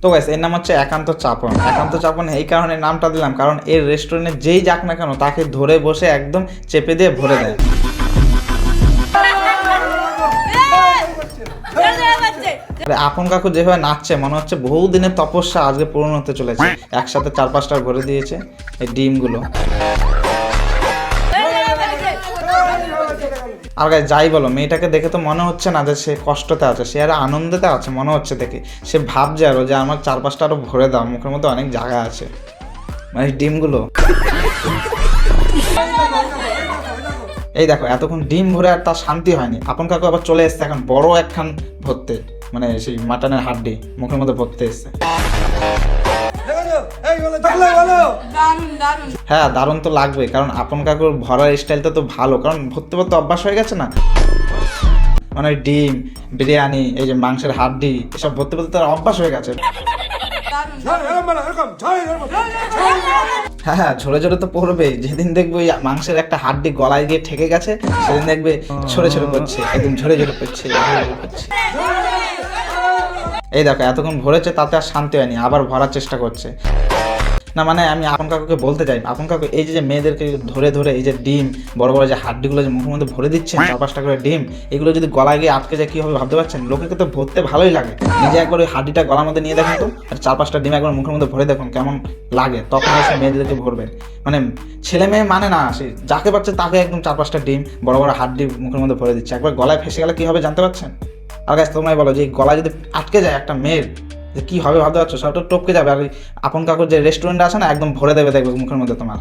তো গাইস, এর নাম হচ্ছে একান্ত চাপন। একান্ত চাপন এই কারণে নামটা দিলাম, কারণ এর রেস্টুরেন্টে যেই যাক না কেন তাকে ধরে বসে একদম চেপে দিয়ে ভরে দেয়। আপন কাকু যেভাবে নাচছে মনে হচ্ছে বহুদিনের তপস্যা আজকে পূরণ হতে চলেছে। একসাথে 4-5টা ভরে দিয়েছে এই ডিমগুলো। আর গাইস যাই বলো, মেয়েটাকে দেখে তো মনে হচ্ছে না যে সে কষ্টতে আছে, সে আর আনন্দেতে আছে মনে হচ্ছে দেখে। সে ভাবছে আরো যে আমার 4-5টা আরো ভরে দাও, মুখের মধ্যে অনেক জায়গা আছে মানে ডিমগুলো। এই দেখো এতক্ষণ ডিম ভরে আর তার শান্তি হয়নি। আপন কাকু আবার চলে এসছে এখন বড় একখান ভরতে, মানে সেই মাটনের হাড্ডি মুখের মধ্যে ভরতে এসছে। হ্যাঁ দারুণ তো লাগবে, কারণ আপন কাকুর ভরার স্টাইলটা তো ভালো, কারণ ভরতে ভরতে অভ্যাস হয়ে গেছে না। মানে ডিম, বিরিয়ানি, এই যে মাংসের হাড্ডি, এসব ভরতে ভরতে তার অভ্যাস হয়ে গেছে। হ্যাঁ ঝরে ঝরে তো পড়বে। যেদিন দেখবে ওই মাংসের একটা হাড্ডি গলায় গিয়ে ঠেকে গেছে, সেদিন দেখবে ছড়ে ছড়ে পড়ছে, একদম ঝরে ঝরে পড়ছে। এই দেখো এতক্ষণ ভরেছে তাতে আর শান্তি হয়নি, আবার ভরার চেষ্টা করছে। না মানে আমি আপন কাকুকে বলতে চাই, আপন কাকু এই যে মেয়েদেরকে ধরে ধরে এই যে ডিম বড় বড় যে হাড্ডিগুলো যে মুখের মধ্যে ভরে দিচ্ছেন, 4-5টা করে ডিম, এগুলো যদি গলায় গিয়ে আটকে যায় কি হবে ভাবতে পারছেন? লোকেকে তো ভরতে ভালোই লাগে। নিজে একবার ওই হাড্ডিটা গলার মধ্যে নিয়ে দেখুন তো, আর 4-5টা ডিম একবার মুখের মধ্যে ভরে দেখুন কেমন লাগে, তখন এসে মেয়েদেরকে ভরবে। মানে ছেলে মেয়ে মানে না, সে যাকে পাচ্ছে তাকে একদম 4-5টা ডিম বড় বড় হাড্ডি মুখের মধ্যে ভরে দিচ্ছে। একবার গলায় ফেসে গেলে কি হবে জানতে পারছেন? আর গাইস তোমরাই বলো যে গলায় যদি আটকে যায় একটা মেয়ের যে কি হবে ভাবতে পারছো? সবটা টপকে যাবে। আর আপন কাকুর যে রেস্টুরেন্ট আছে না, একদম ভরে দেবে দেখবে মুখের মধ্যে তোমার।